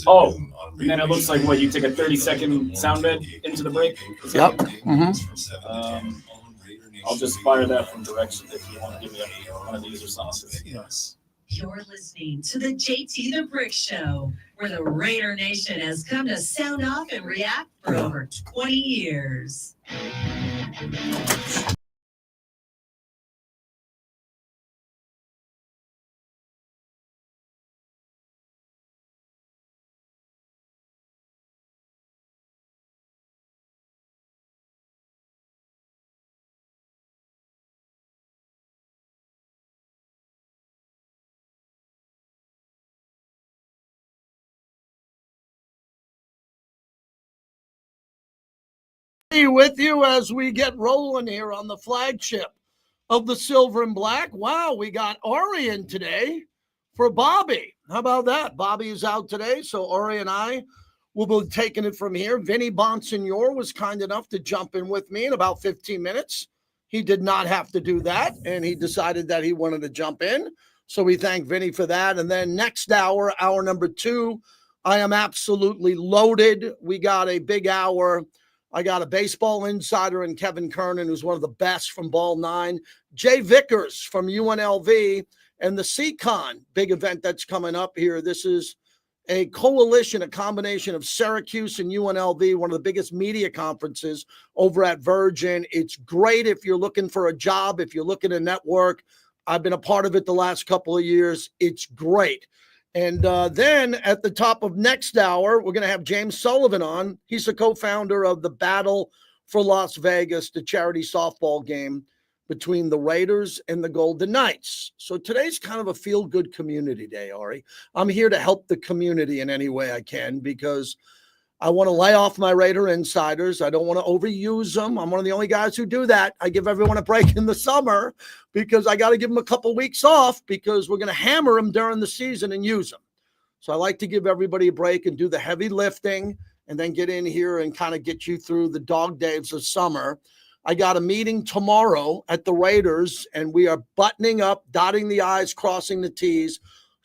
Oh, and then it looks like what, you take a 30-second sound bed into the break? Yep. I'll just fire that from direction if you want to give me one of these or something. Yes. You're listening to the JT the Brick Show, where the Raider Nation has come to sound off and react for over 20 years. With you as we get rolling here on the flagship of the Silver and Black. Wow, we got Ari in today for Bobby. How about that? Bobby is out today, so Ari and I will be taking it from here. Vinnie Bonsignore was kind enough to jump in with me in about 15 minutes. He did not have to do that, and he decided that he wanted to jump in. So we thank Vinnie for that. And then next hour, hour number 2, I am absolutely loaded. We got a big hour. I got a baseball insider in Kevin Kernan, who's one of the best from Ball 9. Jay Vickers from UNLV and the CCon big event that's coming up here. This is a coalition, a combination of Syracuse and UNLV, one of the biggest media conferences over at Virgin. It's great if you're looking for a job, if you're looking to network. I've been a part of it the last couple of years. It's great. And then at the top of next hour, we're going to have James Sullivan on. He's the co-founder of the Battle for Las Vegas, the charity softball game between the Raiders and the Golden Knights. So today's kind of a feel-good community day, Ari. I'm here to help the community in any way I can because I want to lay off my Raider insiders. I don't want to overuse them. I'm one of the only guys who do that. I give everyone a break in the summer because I got to give them a couple weeks off because we're going to hammer them during the season and use them. So I like to give everybody a break and do the heavy lifting and then get in here and kind of get you through the dog days of summer. I got a meeting tomorrow at the Raiders, and we are buttoning up, dotting the I's, crossing the T's.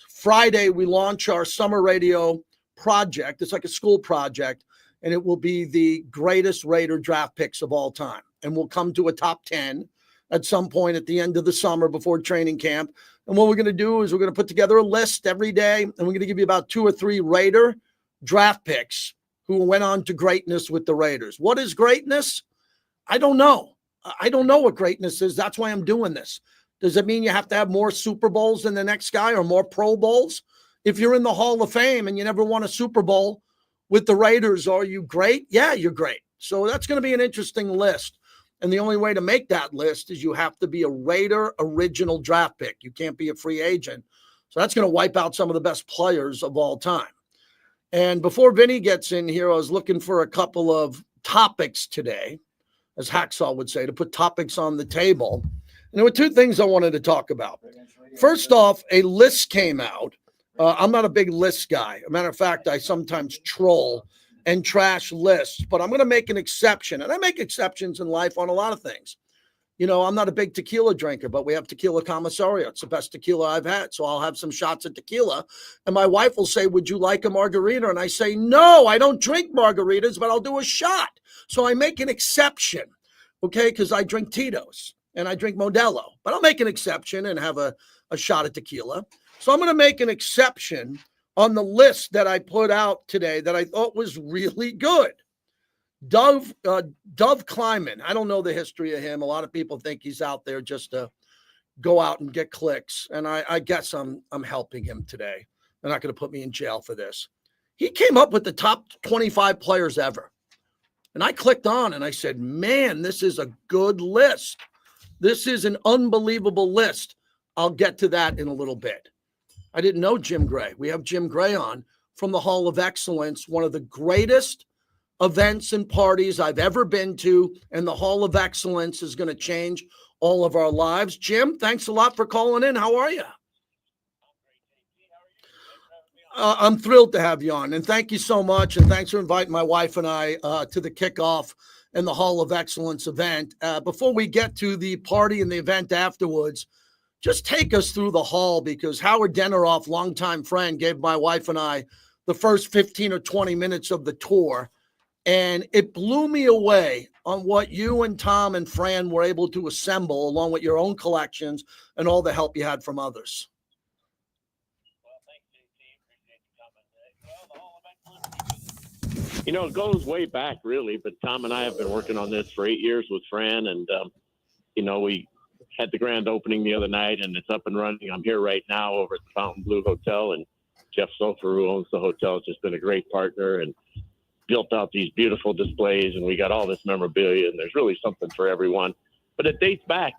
Friday, we launch our summer radio project. It's like a school project, and it will be the greatest Raider draft picks of all time. And we'll come to a top 10 at some point at the end of the summer before training camp. And what we're going to do is we're going to put together a list every day, and we're going to give you about 2 or 3 Raider draft picks who went on to greatness with the Raiders. What is greatness? I don't know. I don't know what greatness is. That's why I'm doing this. Does it mean you have to have more Super Bowls than the next guy or more Pro Bowls? If you're in the Hall of Fame and you never won a Super Bowl with the Raiders, are you great? Yeah, you're great. So that's going to be an interesting list. And the only way to make that list is you have to be a Raider original draft pick. You can't be a free agent. So that's going to wipe out some of the best players of all time. And before Vinny gets in here, I was looking for a couple of topics today, as Hacksaw would say, to put topics on the table. And there were 2 things I wanted to talk about. First off, a list came out. I'm not a big list guy. As a matter of fact, I sometimes troll and trash lists, but I'm going to make an exception. And I make exceptions in life on a lot of things. You know, I'm not a big tequila drinker, but we have tequila commissariat. It's the best tequila I've had. So I'll have some shots of tequila. And my wife will say, would you like a margarita? And I say, no, I don't drink margaritas, but I'll do a shot. So I make an exception, okay, because I drink Tito's and I drink Modelo. But I'll make an exception and have a shot of tequila. So I'm going to make an exception on the list that I put out today that I thought was really good. Dove Kleiman. I don't know the history of him. A lot of people think he's out there just to go out and get clicks. And I guess I'm helping him today. They're not going to put me in jail for this. He came up with the top 25 players ever. And I clicked on and I said, man, this is a good list. This is an unbelievable list. I'll get to that in a little bit. I didn't know Jim Gray. We have Jim Gray on from the Hall of Excellence, one of the greatest events and parties I've ever been to, and the Hall of Excellence is going to change all of our lives. Jim, thanks a lot for calling in. How are you? I'm thrilled to have you on, and thank you so much, and thanks for inviting my wife and I to the kickoff and the Hall of Excellence event. Before we get to the party and the event afterwards, just take us through the hall, because Howard Deneroff, longtime friend, gave my wife and I the first 15 or 20 minutes of the tour. And it blew me away on what you and Tom and Fran were able to assemble, along with your own collections and all the help you had from others. You know, it goes way back, really, but Tom and I have been working on this for 8 years with Fran, and, you know, we had the grand opening the other night, and it's up and running. I'm here right now over at the Fountain Blue Hotel, and Jeff Sofer, who owns the hotel, has just been a great partner and built out these beautiful displays, and we got all this memorabilia, and there's really something for everyone. But it dates back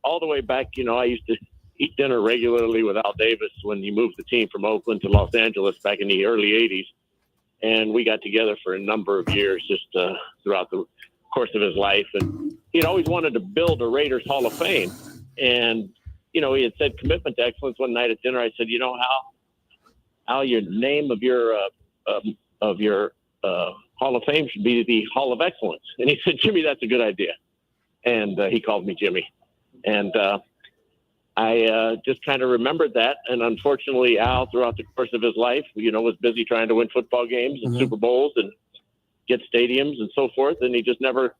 all the way back. You know, I used to eat dinner regularly with Al Davis when he moved the team from Oakland to Los Angeles back in the early 80s. And we got together for a number of years just throughout the course of his life. And he'd always wanted to build a Raiders Hall of Fame. And, you know, he had said commitment to excellence one night at dinner. I said, you know, Al, your name of your Hall of Fame should be the Hall of Excellence. And he said, Jimmy, that's a good idea. And he called me Jimmy. And I just kind of remembered that. And unfortunately, Al, throughout the course of his life, you know, was busy trying to win football games and Super Bowls and get stadiums and so forth. And he just never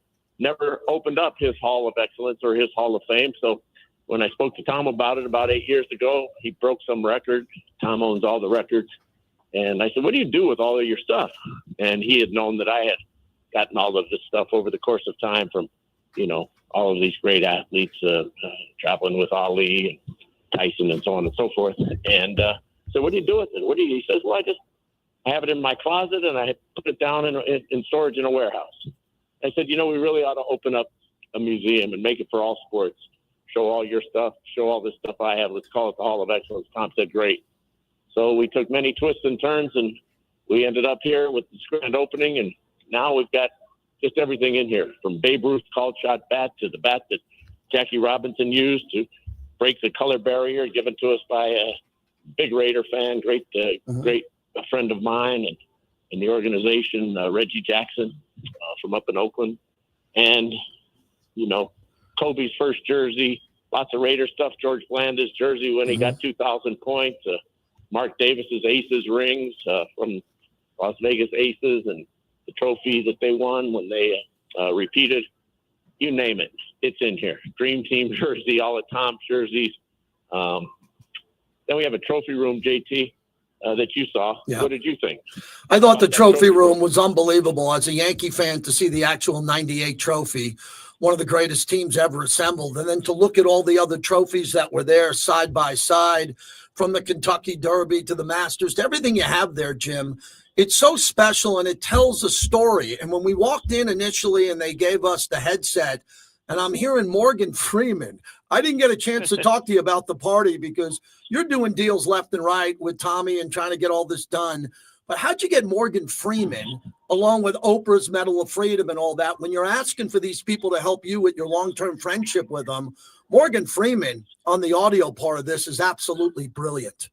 opened up his Hall of Excellence or his Hall of Fame. So when I spoke to Tom about it about 8 years ago, he broke some record. Tom owns all the records. And I said, what do you do with all of your stuff? And he had known that I had gotten all of this stuff over the course of time from, you know, all of these great athletes, traveling with Ali and Tyson and so on and so forth. And so what do you do with it? He says, well, I have it in my closet and I put it down in storage in a warehouse. I said, you know, we really ought to open up a museum and make it for all sports. Show all your stuff, show all this stuff I have. Let's call it the Hall of Excellence. Tom said, great. So we took many twists and turns and we ended up here with this grand opening. And now we've got just everything in here, from Babe Ruth's called shot bat to the bat that Jackie Robinson used to break the color barrier, given to us by a big Raider fan, great friend of mine and in the organization, Reggie Jackson from up in Oakland. And, you know, Kobe's first jersey, lots of Raider stuff, George Blanda's jersey when he got 2,000 points, Mark Davis's Aces rings from Las Vegas Aces, and the trophy that they won when they repeated. You name it, it's in here. Dream Team jersey, all of Tom's jerseys. Then we have a trophy room, JT, that you saw. Yeah. What did you think? I thought the trophy room was unbelievable. As a Yankee fan, to see the actual 98 trophy, one of the greatest teams ever assembled. And then to look at all the other trophies that were there side by side, from the Kentucky Derby to the Masters, to everything you have there, Jim. It's so special and it tells a story. And when we walked in initially and they gave us the headset, and I'm hearing Morgan Freeman, I didn't get a chance to talk to you about the party because you're doing deals left and right with Tommy and trying to get all this done. But how'd you get Morgan Freeman along with Oprah's Medal of Freedom and all that when you're asking for these people to help you with your long-term friendship with them? Morgan Freeman on the audio part of this is absolutely brilliant.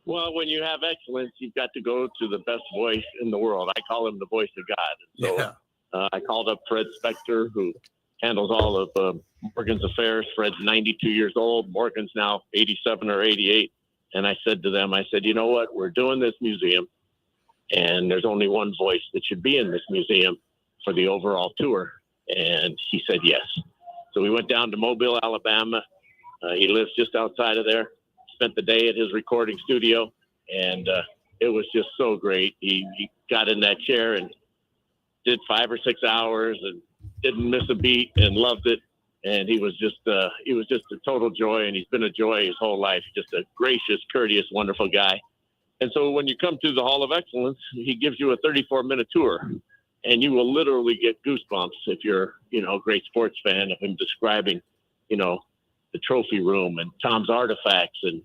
Well, when you have excellence, you've got to go to the best voice in the world. I call him the voice of God. And so I called up Fred Spector, who handles all of Morgan's affairs. Fred's 92 years old. Morgan's now 87 or 88. And I said to them, I said, you know what? We're doing this museum, and there's only one voice that should be in this museum for the overall tour. And he said yes. So we went down to Mobile, Alabama. He lives just outside of there. Spent the day at his recording studio, and it was just so great. He got in that chair and did 5 or 6 hours and didn't miss a beat and loved it. And he was just a total joy, and he's been a joy his whole life. Just a gracious, courteous, wonderful guy. And so when you come to the Hall of Excellence, he gives you a 34-minute tour, and you will literally get goosebumps if you're, you know, a great sports fan of him describing, you know, the trophy room and Tom's artifacts and,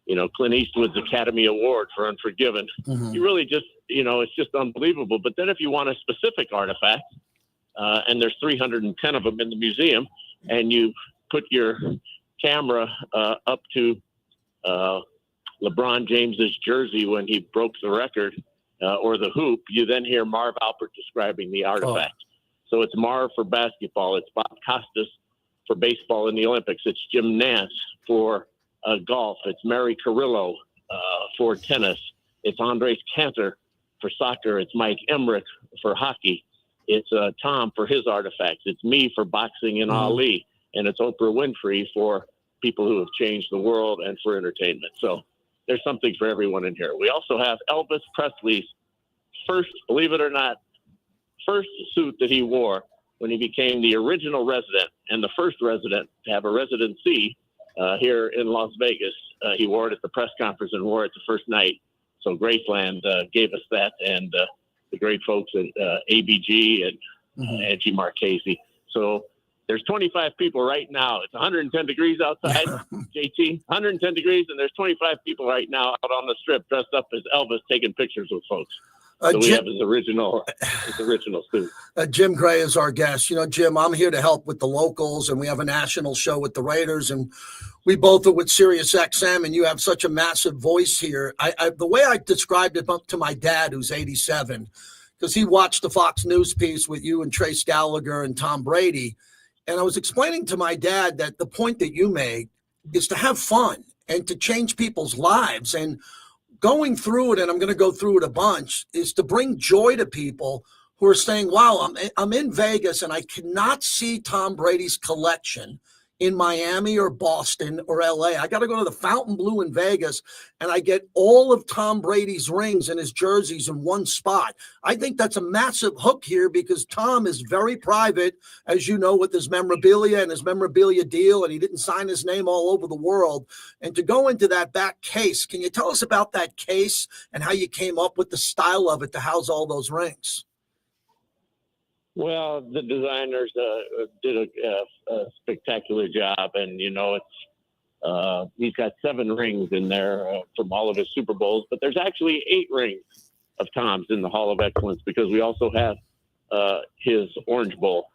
you know, Clint Eastwood's Academy Award for Unforgiven. You really just, you know, it's just unbelievable. But then if you want a specific artifact, and there's 310 of them in the museum, and you put your camera up to LeBron James's jersey when he broke the record, or the hoop, you then hear Marv Alpert describing the artifact. So it's Marv for basketball. It's Bob Costas for baseball in the Olympics. It's Jim Nance for golf. It's Mary Carrillo for tennis. It's Andres Cantor for soccer. It's Mike Emmerich for hockey. It's Tom for his artifacts. It's me for boxing and Ali. And it's Oprah Winfrey for people who have changed the world and for entertainment. So there's something for everyone in here. We also have Elvis Presley's first, believe it or not, first suit that he wore when he became the original resident and the first resident to have a residency here in Las Vegas. He wore it at the press conference and wore it the first night. So Graceland gave us that, and the great folks at ABG and Angie Marchese. So there's 25 people right now. It's 110 degrees outside, JT, 110 degrees, and there's 25 people right now out on the strip dressed up as Elvis taking pictures with folks. So we have his original suit. Jim Gray is our guest. You know, Jim, I'm here to help with the locals, and we have a national show with the Raiders, and we both are with Sirius XM, and you have such a massive voice here. The way I described it to my dad, who's 87, because he watched the Fox News piece with you and Trace Gallagher and Tom Brady, and I was explaining to my dad that the point that you made is to have fun and to change people's lives. And going through it, and I'm going to go through it a bunch, is to bring joy to people who are saying, wow, I'm in Vegas and I cannot see Tom Brady's collection in Miami or Boston or LA. I got to go to the Fontainebleau in Vegas and I get all of Tom Brady's rings and his jerseys in one spot. I think that's a massive hook here because Tom is very private, as you know, with his memorabilia and his memorabilia deal, and he didn't sign his name all over the world. And to go into that back case, can you tell us about that case and how you came up with the style of it to house all those rings? Well, the designers did a spectacular job, and you know, it's he's got 7 rings in there from all of his Super Bowls, but there's actually 8 rings of Tom's in the Hall of Excellence because we also have his Orange Bowl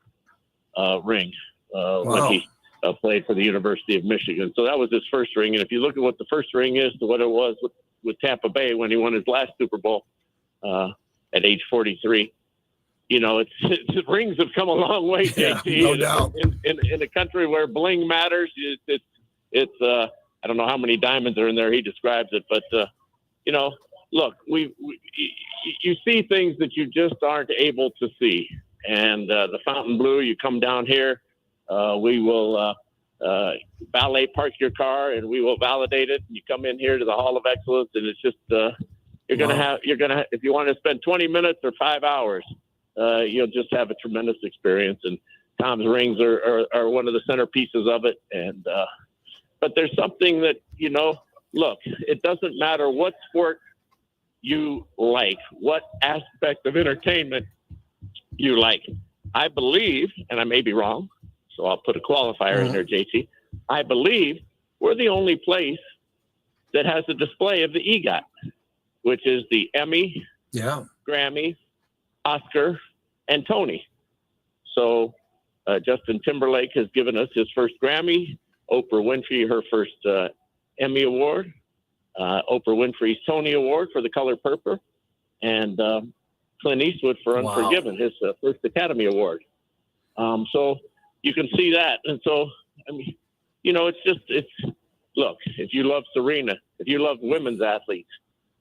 ring when he played for the University of Michigan. So that was his first ring, and if you look at what the first ring is to what it was with Tampa Bay when he won his last Super Bowl at age 43. You know, it's rings have come a long way, JT. No doubt. In a country where bling matters, it's I don't know how many diamonds are in there. He describes it, but you know, look, you see things that you just aren't able to see, and the Fontainebleau. You come down here, we will valet park your car, and we will validate it. You come in here to the Hall of Excellence, and it's just you're gonna if you want to spend 20 minutes or 5 hours. You'll just have a tremendous experience, and Tom's rings are one of the centerpieces of it. And but there's something that, you know, look, it doesn't matter what sport you like, what aspect of entertainment you like. I believe, and I may be wrong, so I'll put a qualifier in there, JT. I believe we're the only place that has a display of the EGOT, which is the Emmy, Grammy, Oscar, and Tony. So Justin Timberlake has given us his first Grammy, Oprah Winfrey her first Emmy Award, Oprah Winfrey's Tony Award for The Color Purple, and Clint Eastwood for Unforgiven, his first Academy Award. So you can see that. And so, I mean, you know, look, if you love Serena, if you love women's athletes,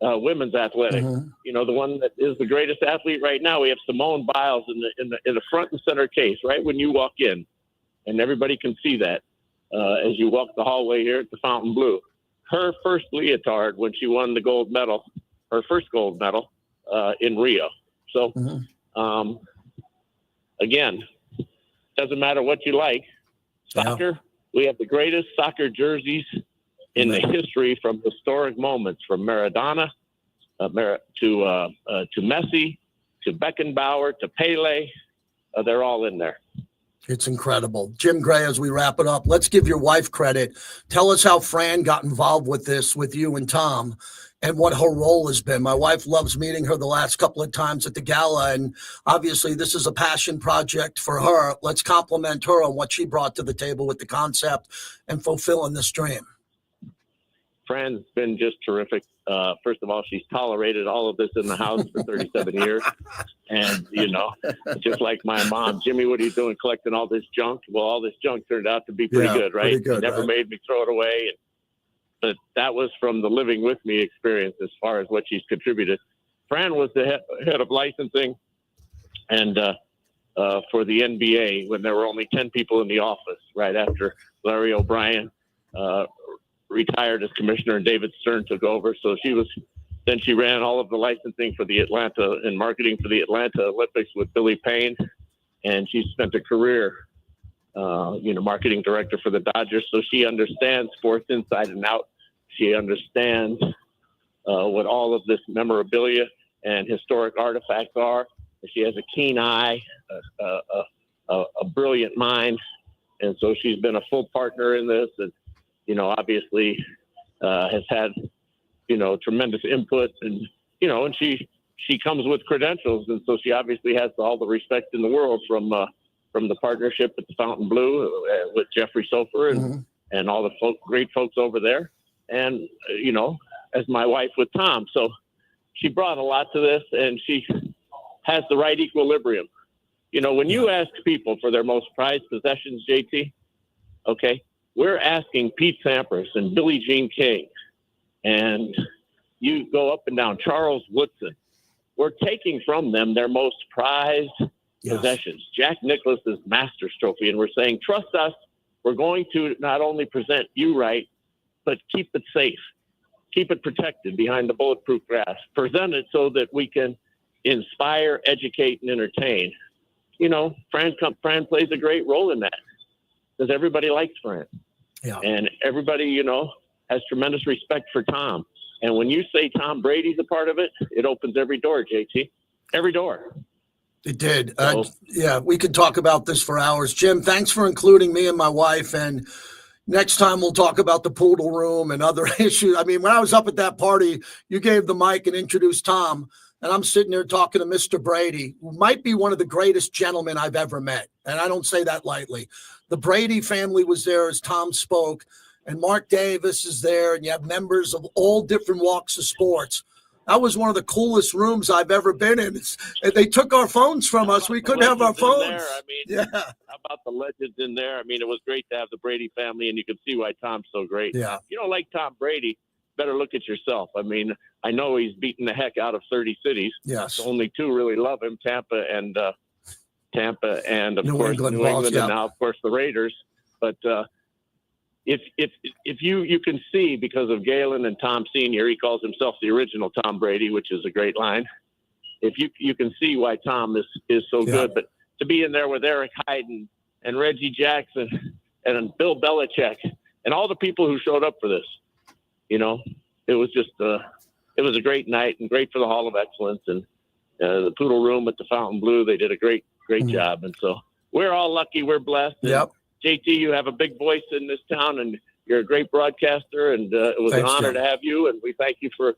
women's athletic, you know, the one that is the greatest athlete right now. We have Simone Biles in the front and center case, right when you walk in, and everybody can see that as you walk the hallway here at the Fontainebleau. Her first leotard when she won the gold medal, her first gold medal in Rio. So again, doesn't matter what you like. Soccer, we have the greatest soccer jerseys in the history, from historic moments, from Maradona to Messi, to Beckenbauer, to Pele. They're all in there. It's incredible. Jim Gray, as we wrap it up, let's give your wife credit. Tell us how Fran got involved with this, with you and Tom, and what her role has been. My wife loves meeting her the last couple of times at the gala, and obviously this is a passion project for her. Let's compliment her on what she brought to the table with the concept and fulfilling this dream. Fran's been just terrific. First of all, she's tolerated all of this in the house for 37 years. And, just like my mom, Jimmy, what are you doing collecting all this junk? Well, all this junk turned out to be pretty good, right? Pretty good, never made me throw it away. But that was from the living with me experience as far as what she's contributed. Fran was the head of licensing and for the NBA when there were only 10 people in the office right after Larry O'Brien retired as commissioner and David Stern took over. So she ran all of the licensing for the Atlanta and marketing for the Atlanta Olympics with Billy Payne. And she spent a career, marketing director for the Dodgers. So she understands sports inside and out. She understands what all of this memorabilia and historic artifacts are. She has a keen eye, a brilliant mind. And so she's been a full partner in this and, obviously has had, tremendous input and, and she comes with credentials. And so she obviously has all the respect in the world from the partnership at the Fountain Blue with Jeffrey Sofer and all the great folks over there. And, as my wife with Tom. So she brought a lot to this and she has the right equilibrium. When you ask people for their most prized possessions, JT, okay, we're asking Pete Sampras and Billie Jean King, and you go up and down, Charles Woodson. We're taking from them their most prized possessions. Jack Nicklaus's Masters Trophy, and we're saying, trust us, we're going to not only present you right, but keep it safe, keep it protected behind the bulletproof glass, present it so that we can inspire, educate, and entertain. Fran plays a great role in that because everybody likes Fran. Yeah. And everybody, has tremendous respect for Tom. And when you say Tom Brady's a part of it, it opens every door, JT. Every door. It did. We could talk about this for hours. Jim, thanks for including me and my wife. And next time we'll talk about the poodle room and other issues. I mean, when I was up at that party, you gave the mic and introduced Tom. And I'm sitting there talking to Mr. Brady, who might be one of the greatest gentlemen I've ever met. And I don't say that lightly. The Brady family was there as Tom spoke, and Mark Davis is there, and you have members of all different walks of sports. That was one of the coolest rooms I've ever been in. And they took our phones from us. We couldn't have our phones. How about the legends in there? I mean, it was great to have the Brady family, and you can see why Tom's so great. Yeah. If you don't like Tom Brady, better look at yourself. I mean, I know he's beaten the heck out of 30 cities. Yes. Only two really love him, Tampa and of New course England New Balls, England, and now of course the Raiders. But if you can see, because of Galen and Tom Sr., he calls himself the original Tom Brady, which is a great line. If you can see why Tom is so good, but to be in there with Eric Hyden and Reggie Jackson and Bill Belichick and all the people who showed up for this, it was just it was a great night and great for the Hall of Excellence and the Poodle Room at the Fountain Blue. They did a great job, and so we're all lucky. We're blessed. Yep. JT, you have a big voice in this town, and you're a great broadcaster, and it was an honor to have you, and we thank you for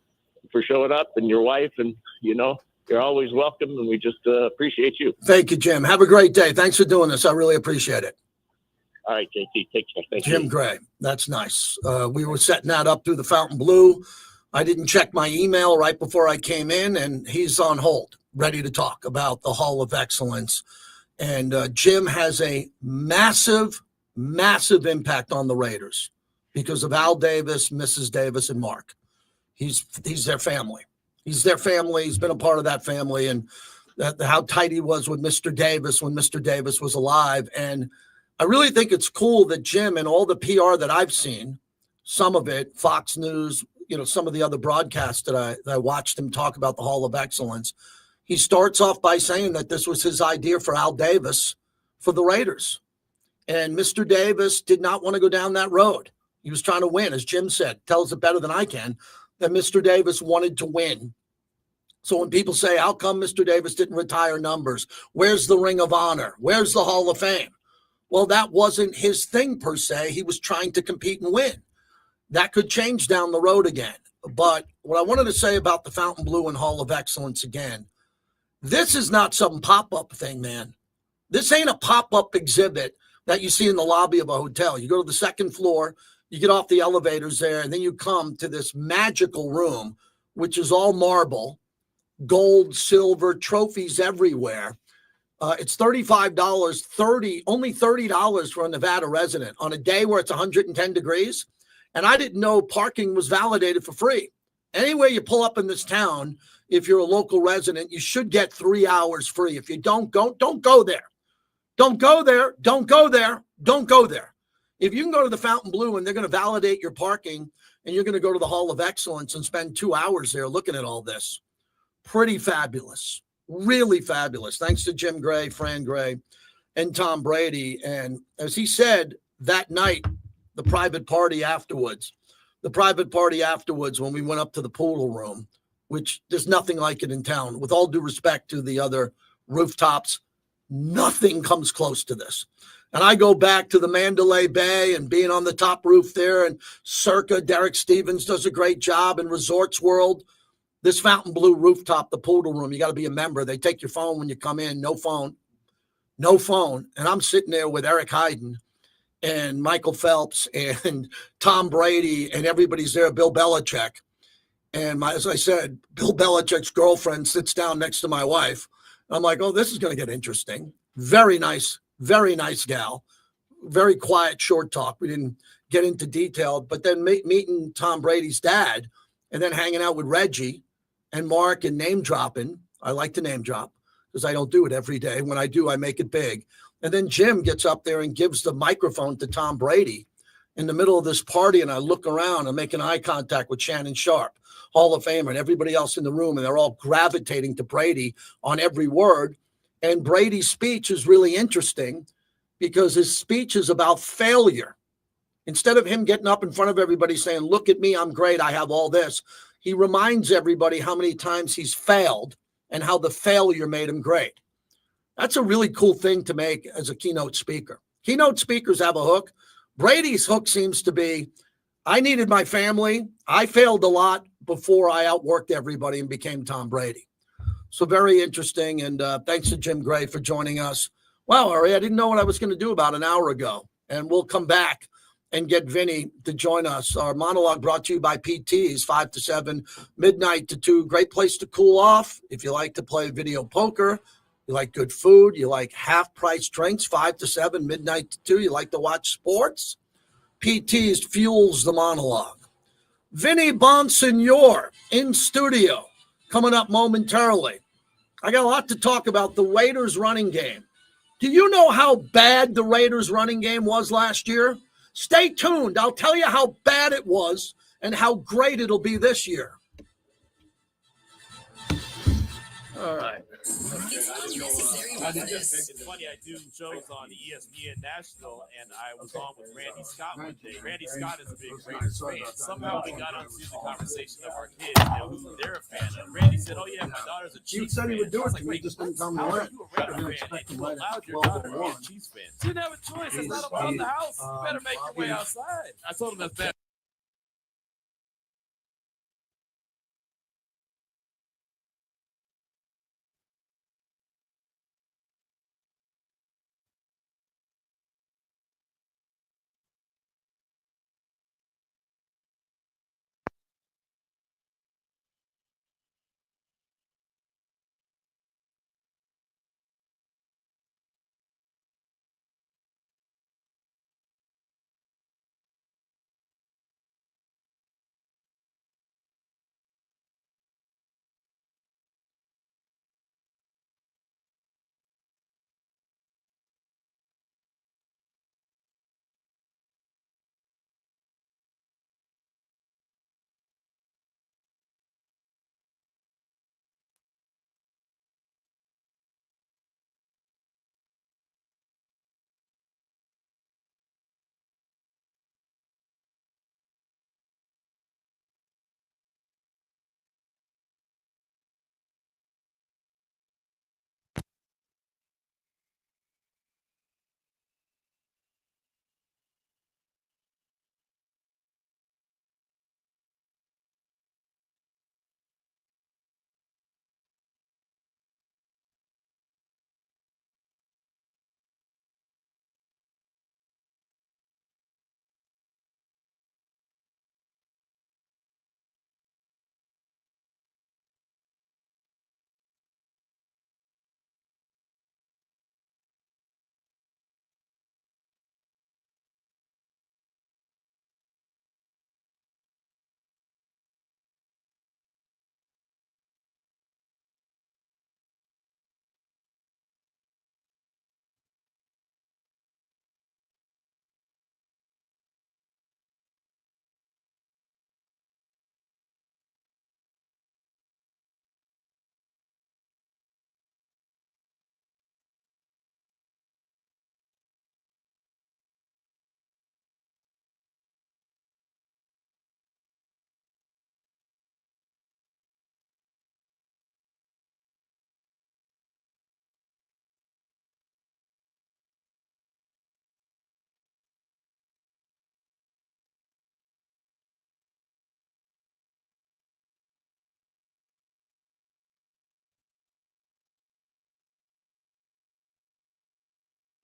showing up, and your wife, and you're always welcome, and we just appreciate you. Thank you, Jim. Have a great day. Thanks for doing this. I really appreciate it. All right, JT, take care. Thank Jim you. Gray. That's nice. We were setting that up through the Fountain Blue. I didn't check my email right before I came in, and he's on hold, ready to talk about the Hall of Excellence. And Jim has a massive, massive impact on the Raiders because of Al Davis, Mrs. Davis, and Mark. He's their family. He's their family. He's been a part of that family, and how tight he was with Mr. Davis when Mr. Davis was alive. And I really think it's cool that Jim and all the PR that I've seen, some of it, Fox News, some of the other broadcasts that I watched him talk about the Hall of Excellence, he starts off by saying that this was his idea for Al Davis for the Raiders. And Mr. Davis did not want to go down that road. He was trying to win, as Jim said, tells it better than I can, that Mr. Davis wanted to win. So when people say, how come Mr. Davis didn't retire numbers? Where's the Ring of Honor? Where's the Hall of Fame? Well, that wasn't his thing per se. He was trying to compete and win. That could change down the road again. But what I wanted to say about the Fountain Blue and Hall of Excellence again, this is not some pop-up thing, man. This ain't a pop-up exhibit that you see in the lobby of a hotel. You go to the second floor, You get off the elevators there, and then you come to this magical room, which is all marble, gold, silver, trophies everywhere. It's $35, only $30 for a Nevada resident on a day where it's 110 degrees. And I didn't know parking was validated for free. Anywhere you pull up in this town, if you're a local resident, you should get 3 hours free. If you don't go there. Don't go there. Don't go there. Don't go there. If you can go to the Fontainebleau and they're going to validate your parking and you're going to go to the Hall of Excellence and spend 2 hours there looking at all this, pretty fabulous, really fabulous. Thanks to Jim Gray, Fran Gray, and Tom Brady. And as he said that night, the private party afterwards, when we went up to the pool room, which there's nothing like it in town, with all due respect to the other rooftops, nothing comes close to this. And I go back to the Mandalay Bay and being on the top roof there, and Circa, Derek Stevens does a great job in Resorts World. This Fontainebleau rooftop, the pool room, you got to be a member. They take your phone when you come in, no phone. And I'm sitting there with Eric Hyden and Michael Phelps and Tom Brady, and everybody's there, Bill Belichick. And as I said, Bill Belichick's girlfriend sits down next to my wife. I'm like, oh, this is going to get interesting. Very nice gal. Very quiet, short talk. We didn't get into detail, but then meeting Tom Brady's dad and then hanging out with Reggie and Mark and name dropping. I like to name drop because I don't do it every day. When I do, I make it big. And then Jim gets up there and gives the microphone to Tom Brady in the middle of this party. And I look around and making eye contact with Shannon Sharp, Hall of Famer, and everybody else in the room. And they're all gravitating to Brady on every word. And Brady's speech is really interesting because his speech is about failure. Instead of him getting up in front of everybody saying, look at me, I'm great, I have all this, he reminds everybody how many times he's failed and how the failure made him great. That's a really cool thing to make as a keynote speaker. Keynote speakers have a hook. Brady's hook seems to be, I needed my family. I failed a lot before I outworked everybody and became Tom Brady. So very interesting. And thanks to Jim Gray for joining us. Wow, Ari, I didn't know what I was going to do about an hour ago. And we'll come back and get Vinny to join us. Our monologue brought to you by PTs, 5 to 7, midnight to 2. Great place to cool off. If you like to play video poker, you like good food, you like half-price drinks, 5 to 7, midnight to 2. You like to watch sports, PTs fuels the monologue. Vinnie Bonsignore in studio, coming up momentarily. I got a lot to talk about the Raiders running game. Do you know how bad the Raiders running game was last year? Stay tuned. I'll tell you how bad it was and how great it'll be this year. All right. It's funny, I do shows on ESPN National, and I was on with Randy Scott one day. Randy Scott is a big Raiders fan. Somehow we got onto the conversation of our kids and who they're a fan of. Randy said, oh, yeah, my daughter's a Chiefs fan. You said he would do it. I was like, wait, just didn't tell me how when. are you a Raider fan and you allowed your daughter to be a Chiefs fan? She didn't have a choice. It's not about the house. You better make your way outside. I told him that's bad.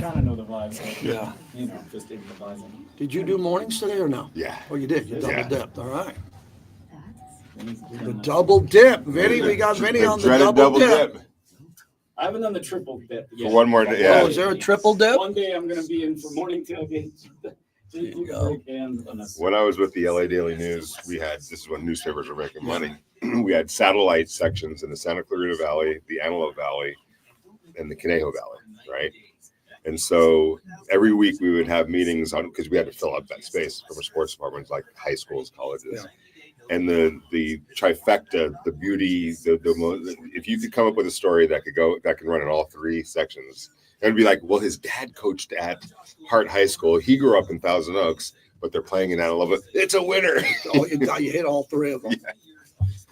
kind of know the vibes. So, Yeah. Just taking the vibes. Did you do mornings today or no? Yeah. Oh, you did. You double Yeah. dipped. All right. The double dip, Vinny. We got Vinny on the dreaded double dip. I haven't done the triple dip yet. For one more day, yeah. Oh, is there a triple dip? One day I'm going to be in for morning tailgate. you go. When I was with the LA Daily News, this is when newspapers were making money. We had satellite sections in the Santa Clarita Valley, the Antelope Valley, and the Conejo Valley, right? And so every week we would have meetings on, because we had to fill up that space from our sports departments, like high schools, colleges. Yeah. And the trifecta, the beauty, if you could come up with a story that can run in all three sections, it'd be like, well, his dad coached at Hart High School. He grew up in Thousand Oaks, but they're playing in Antelope. It's a winner. Oh, you hit all three of them. Yeah.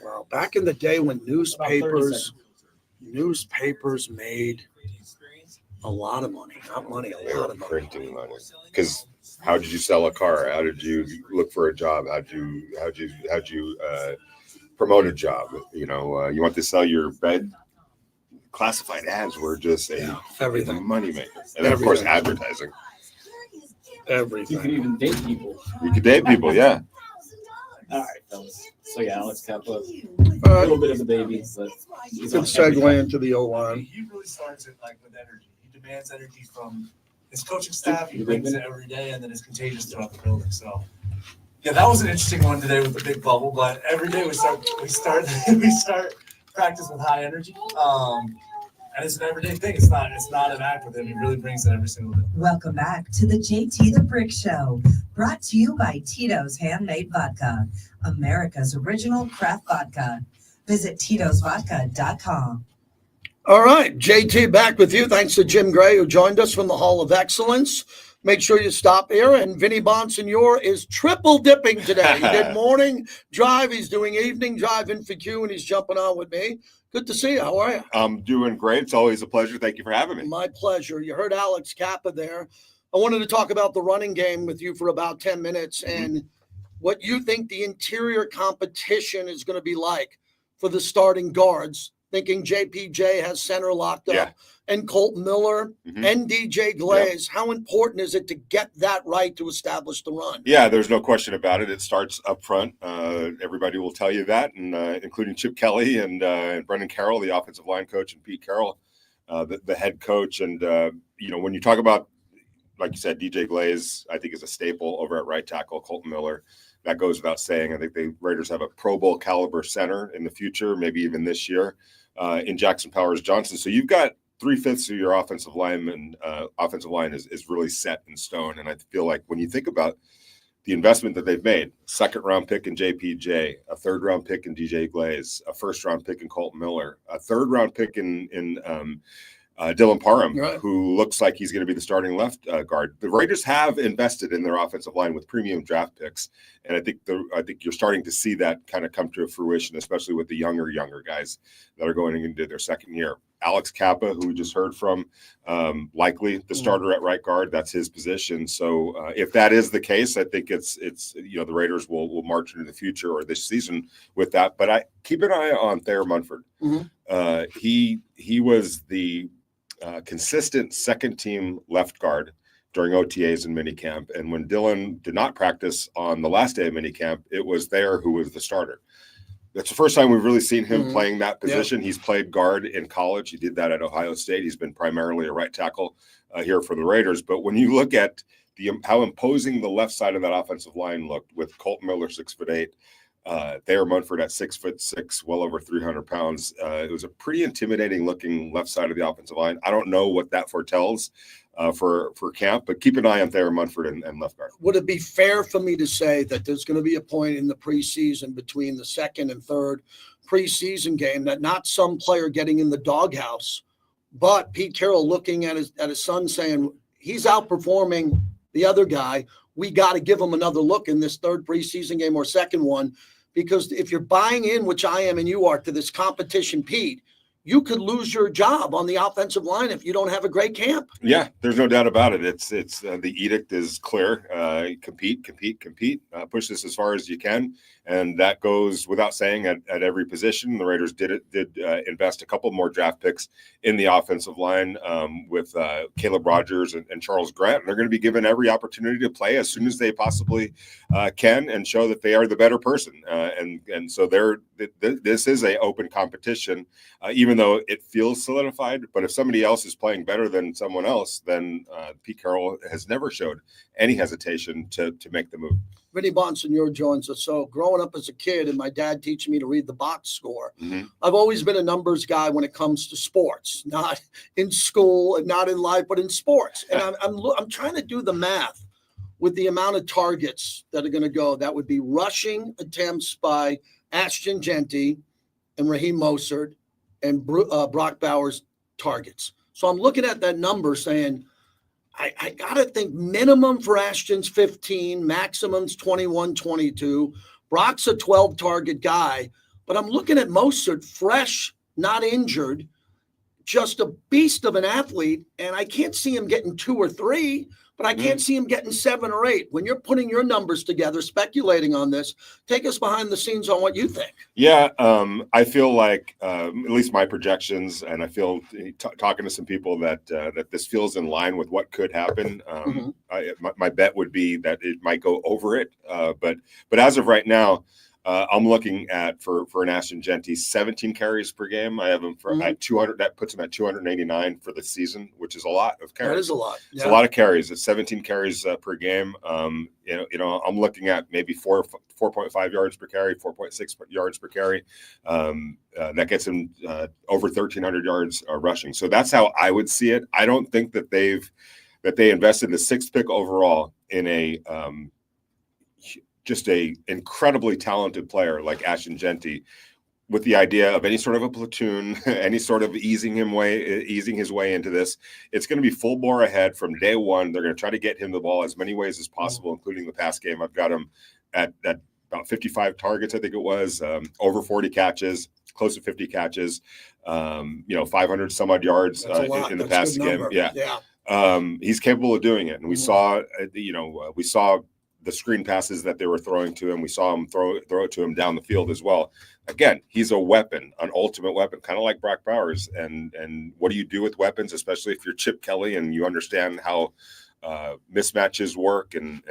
Wow. Back in the day when newspapers made a lot of money. Not money, They a were lot of money. printing money. Because how did you sell a car? How did you look for a job? How'd you promote a job? You want to sell your bed? Classified ads were just everything. Money maker. And then, of course, advertising. Everything. You can even date people. You could date people, yeah. All right, fellas. So, yeah, Alex Kappa, a All right. little bit of a baby, but he's Good on everything. segue into the O-line. He really starts it with energy. He demands energy from his coaching staff. He brings it every day, and then it's contagious throughout the building. So, yeah, that was an interesting one today with the big bubble. But every day we start practice with high energy. And it's an everyday thing. It's not an act with him. He really brings it every single day. Welcome back to the JT the Brick Show, brought to you by Tito's Handmade Vodka, America's original craft vodka. Visit Tito'sVodka.com. All right, JT, back with you. Thanks to Jim Gray, who joined us from the Hall of Excellence. Make sure you stop here. And Vinnie Bonsignore is triple dipping today. He did morning drive. He's doing evening drive in FQ, and he's jumping on with me. Good to see you. How are you? I'm doing great. It's always a pleasure. Thank you for having me. My pleasure. You heard Alex Kappa there. I wanted to talk about the running game with you for about 10 minutes and what you think the interior competition is going to be like for the starting guards, thinking JPJ has center locked up and Colton Miller and DJ Glaze. How important is it to get that right to establish the run? Yeah, there's no question about it. It starts up front. Everybody will tell you that, and including Chip Kelly and Brendan Carroll, the offensive line coach, and Pete Carroll, the head coach. And, when you talk about, like you said, DJ Glaze, I think is a staple over at right tackle. Colton Miller, that goes without saying. I think the Raiders have a Pro Bowl caliber center in the future, maybe even this year, in Jackson Powers Johnson. So you've got 3/5 of your offensive line is really set in stone. And I feel like when you think about the investment that they've made, second round pick in JPJ, a third round pick in DJ Glaze, a first round pick in Colton Miller, a third round pick in Dylan Parham, who looks like he's going to be the starting left guard. The Raiders have invested in their offensive line with premium draft picks, and I think you're starting to see that kind of come to fruition, especially with the younger guys that are going into their second year. Alex Kappa, who we just heard from, likely the starter at right guard. That's his position. So if that is the case, I think it's the Raiders will march into the future or this season with that. But I keep an eye on Thayer Munford. He was the consistent second team left guard during OTAs and minicamp. And when Dylan did not practice on the last day of minicamp, it was Thayer who was the starter. That's the first time we've really seen him playing that position. He's played guard in college. He did that at Ohio State. He's been primarily a right tackle here for the Raiders. But when you look at how imposing the left side of that offensive line looked with Colton Miller, 6'8", Thayer Munford at 6'6", well over 300 pounds. It was a pretty intimidating looking left side of the offensive line. I don't know what that foretells for camp, but keep an eye on Thayer Munford and left guard. Would it be fair for me to say that there's going to be a point in the preseason between the second and third preseason game that not some player getting in the doghouse, but Pete Carroll looking at his son saying he's outperforming the other guy. We got to give him another look in this third preseason game or second one, because if you're buying in, which I am and you are, to this competition, Pete, you could lose your job on the offensive line if you don't have a great camp. Yeah, there's no doubt about it. It's the edict is clear. Compete, push this as far as you can, And that goes without saying at every position. The Raiders did invest a couple more draft picks in the offensive line with Caleb Rogers and Charles Grant. And they're going to be given every opportunity to play as soon as they possibly can and show that they are the better person. And so this is a open competition, even though it feels solidified. But if somebody else is playing better than someone else, then Pete Carroll has never showed any hesitation to make the move. Vinnie Bonsignore joins us. So growing up as a kid and my dad teaching me to read the box score, Mm-hmm. I've always been a numbers guy when it comes to sports, not in school and not in life, but in sports. And I'm trying to do the math with the amount of targets that are going to go. That would be rushing attempts by Ashton Genty and Raheem Mostert and Brock Bowers targets. So I'm looking at that number saying, I got to think minimum for Ashton's 15, maximum's 21, 22. Brock's a 12 target guy, but I'm looking at Mostert, fresh, not injured, just a beast of an athlete. And I can't see him getting 2 or 3, but I can't see him getting 7 or 8. When you're putting your numbers together, speculating on this, take us behind the scenes on what you think. Yeah, I feel like at least my projections, and I feel talking to some people that this feels in line with what could happen. My bet would be that it might go over it, but as of right now, I'm looking at for an Ashton Genty 17 carries per game. I have him at 200. That puts him at 289 for the season, which is a lot of carries. That is a lot. Yeah. It's a lot of carries. It's 17 carries per game. I'm looking at maybe 4.5 yards per carry, 4.6 yards per carry. That gets him over 1,300 yards rushing. So that's how I would see it. I don't think that they invested the 6th pick overall in just a incredibly talented player like Ashton Genty, with the idea of any sort of a platoon, any sort of easing his way into this. It's going to be full bore ahead from day one. They're going to try to get him the ball as many ways as possible, including the pass game. I've got him at about 55 targets, I think it was, over 40 catches, close to 50 catches, 500 some odd yards in the pass game. Yeah. He's capable of doing it. And we saw the screen passes that they were throwing to him. We saw him throw it to him down the field as well. Again, he's a weapon, an ultimate weapon, kind of like Brock Bowers. And what do you do with weapons, especially if you're Chip Kelly and you understand how mismatches work and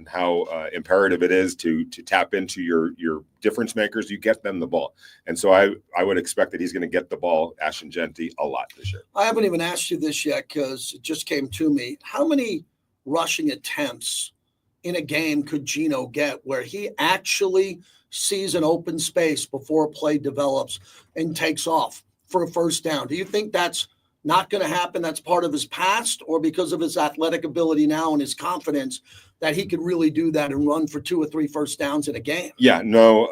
how imperative it is to tap into your difference makers? You get them the ball. And so I would expect that he's going to get the ball, Ashton Genty, a lot this year. I haven't even asked you this yet because it just came to me. How many rushing attempts in a game could Geno get where he actually sees an open space before a play develops and takes off for a first down? Do you think that's not going to happen? That's part of his past, or because of his athletic ability now and his confidence that he could really do that and run for 2 or 3 first downs in a game? Yeah, no,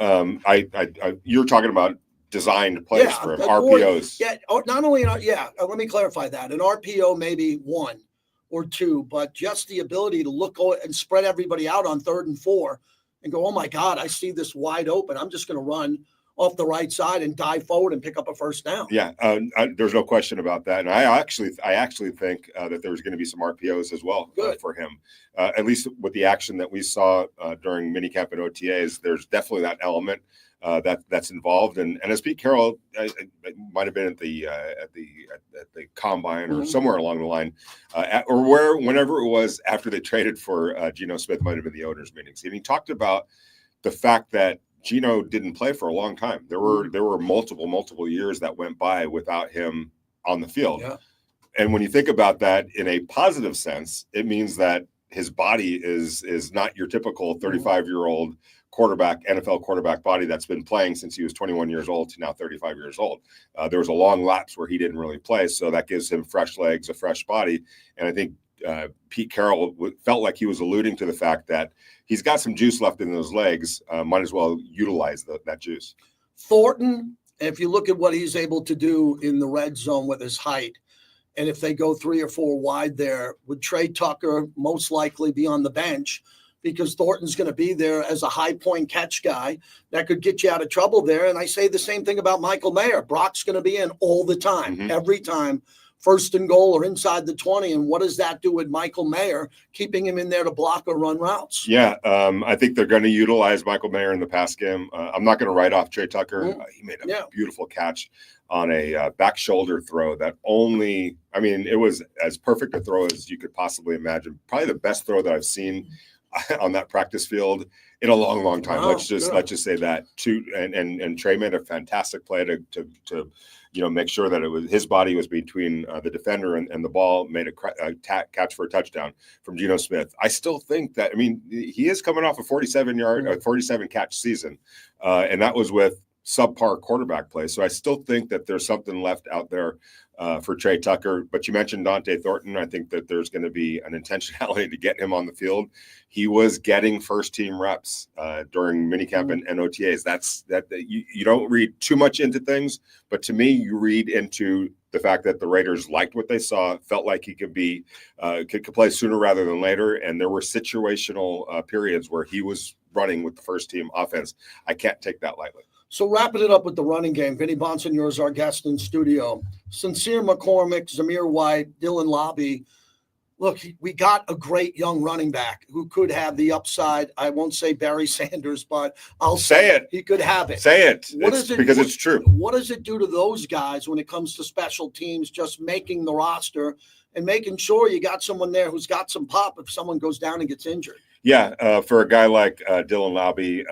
you're talking about designed plays for him, RPOs. Not only, let me clarify that. An RPO, maybe 1 or 2, but just the ability to look and spread everybody out on 3rd and 4 and go, oh my God, I see this wide open. I'm just going to run off the right side and dive forward and pick up a first down. Yeah, there's no question about that. And I actually think that there's going to be some RPOs as well for him, at least with the action that we saw during minicamp and OTAs. There's definitely that element that's involved. And as Pete Carroll, it might have been at the combine or somewhere along the line, whenever it was after they traded for Geno Smith, might have been the owners' meetings. And he talked about the fact that Geno didn't play for a long time. There were multiple years that went by without him on the field. Yeah. And when you think about that in a positive sense, it means that his body is not your typical 35-year-old NFL quarterback body that's been playing since he was 21 years old to now 35 years old. There was a long lapse where he didn't really play, so that gives him fresh legs, a fresh body. And I think Pete Carroll felt like he was alluding to the fact that he's got some juice left in those legs, might as well utilize that juice. Thornton, if you look at what he's able to do in the red zone with his height, and if they go 3 or 4 wide there, would Trey Tucker most likely be on the bench? Because Thornton's going to be there as a high point catch guy that could get you out of trouble there. And I say the same thing about Michael Mayer. Brock's going to be in all the time, every time first and goal or inside the 20. And what does that do with Michael Mayer, keeping him in there to block or run routes? Yeah, I think they're going to utilize Michael Mayer in the pass game. I'm not going to write off Trey Tucker. He made a beautiful catch on a back shoulder throw that it was as perfect a throw as you could possibly imagine. Probably the best throw that I've seen on that practice field in a long, long time. Let's just say that. And Trey made a fantastic play to make sure that it was his body was between the defender and the ball, made a catch for a touchdown from Geno Smith. I still think that, he is coming off a 47 catch season, and that was with subpar quarterback play. So I still think that there's something left out there for Trey Tucker. But you mentioned Dante Thornton. I think that there's going to be an intentionality to get him on the field. He was getting first-team reps during minicamp and OTAs. You don't read too much into things, but to me, you read into the fact that the Raiders liked what they saw, felt like he could play sooner rather than later, and there were situational periods where he was running with the first-team offense. I can't take that lightly. So wrapping it up with the running game, Vinnie Bonsignore is our guest in studio. Sincere McCormick, Zamir White, Dylan Lobby. Look, we got a great young running back who could have the upside. I won't say Barry Sanders, but I'll say it. He could have it. Say it. It's true. What does it do to those guys when it comes to special teams, just making the roster and making sure you got someone there who's got some pop if someone goes down and gets injured? Yeah, for a guy like Dylan Lobby,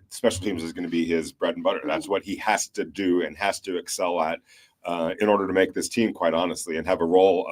special teams is going to be his bread and butter. That's what he has to do and has to excel at in order to make this team, quite honestly, and have a role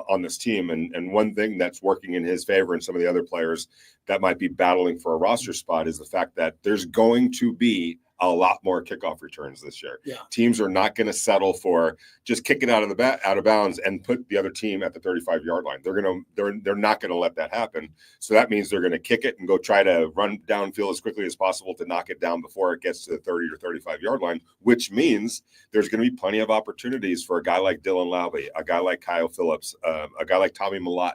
on this team. And one thing that's working in his favor and some of the other players that might be battling for a roster spot is the fact that there's going to be a lot more kickoff returns this year. Yeah. Teams are not going to settle for just kicking out of bounds and put the other team at the 35-yard line. They're not going to let that happen. So that means they're going to kick it and go try to run downfield as quickly as possible to knock it down before it gets to the 30 or 35-yard line, which means there's going to be plenty of opportunities for a guy like Dylan Lowry, a guy like Kyle Phillips, a guy like Tommy Millott,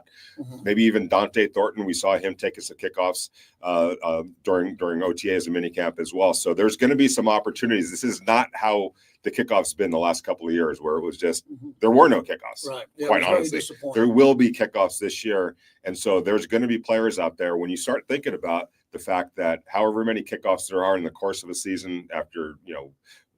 maybe even Dante Thornton. We saw him take us to kickoffs during OTAs and minicamp as well. So there's going to be some opportunities. This is not how the kickoffs been the last couple of years, where it was just there were no kickoffs. Right. Yeah, quite honestly, there will be kickoffs this year, and so there's going to be players out there. When you start thinking about the fact that however many kickoffs there are in the course of a season, after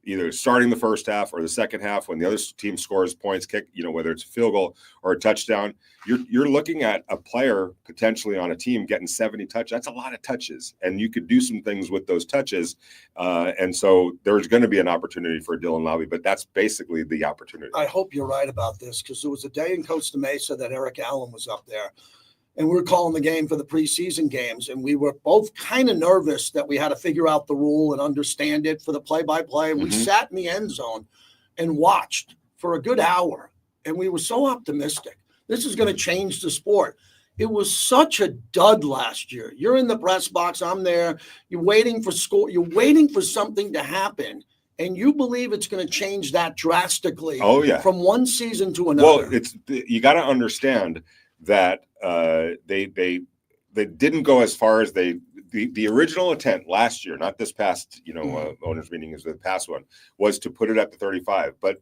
either starting the first half or the second half, when the other team scores points, whether it's a field goal or a touchdown, you're looking at a player potentially on a team getting 70 touches. That's a lot of touches, and you could do some things with those touches. And so there's going to be an opportunity for Dylan Lowry, but that's basically the opportunity. I hope you're right about this, because there was a day in Costa Mesa that Eric Allen was up there, and we were calling the game for the preseason games, and we were both kind of nervous that we had to figure out the rule and understand it for the play-by-play. And we sat in the end zone and watched for a good hour, and we were so optimistic. This is going to change the sport. It was such a dud last year. You're in the press box. I'm there. You're waiting for score. You're waiting for something to happen, and you believe it's going to change that drastically. Oh, yeah. From one season to another. Well, you got to understand that they didn't go as far as the original intent last year, not this past owners meeting, is the past one, was to put it at the 35. But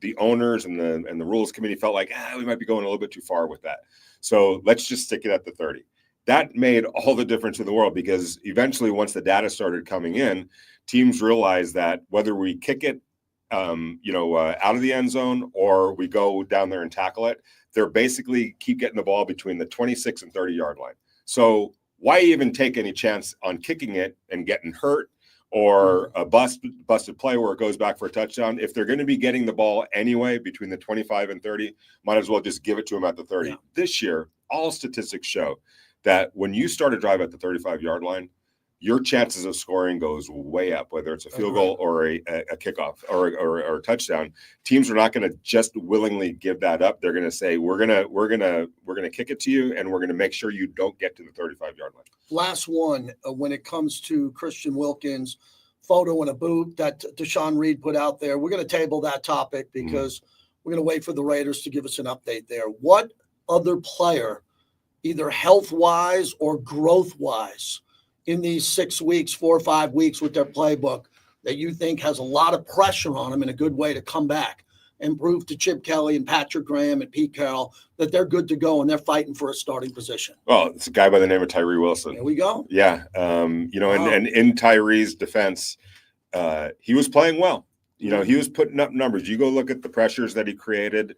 the owners and the rules committee felt like we might be going a little bit too far with that. So let's just stick it at the 30. That made all the difference in the world, because eventually, once the data started coming in, teams realized that whether we kick it out of the end zone or we go down there and tackle it, they're basically keep getting the ball between the 26 and 30-yard line. So why even take any chance on kicking it and getting hurt or a busted play where it goes back for a touchdown? If they're going to be getting the ball anyway between the 25 and 30, might as well just give it to them at the 30. Yeah. This year, all statistics show that when you start a drive at the 35-yard line, your chances of scoring goes way up, whether it's a field goal or a kickoff or a touchdown. Teams are not going to just willingly give that up. They're going to say, we're going to kick it to you, and we're going to make sure you don't get to the 35-yard line. Last one, when it comes to Christian Wilkins' photo in a boot that Deshaun Reed put out there, we're going to table that topic because we're going to wait for the Raiders to give us an update there. What other player, either health-wise or growth-wise, in these 6 weeks, 4 or 5 weeks with their playbook, that you think has a lot of pressure on them in a good way to come back, and prove to Chip Kelly and Patrick Graham and Pete Carroll that they're good to go and they're fighting for a starting position. Well, it's a guy by the name of Tyree Wilson. There we go. Yeah. And in Tyree's defense, he was playing well. He was putting up numbers. You go look at the pressures that he created.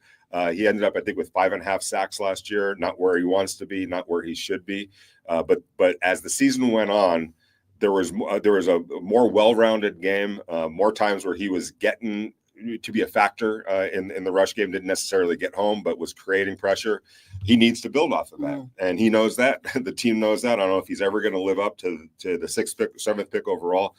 He ended up, I think, with 5.5 sacks last year. Not where he wants to be, not where he should be. But as the season went on, there was a more well-rounded game. More times where he was getting to be a factor in the rush game. Didn't necessarily get home, but was creating pressure. He needs to build off of that, and he knows that. The team knows that. I don't know if he's ever going to live up to the 6th pick, 7th pick overall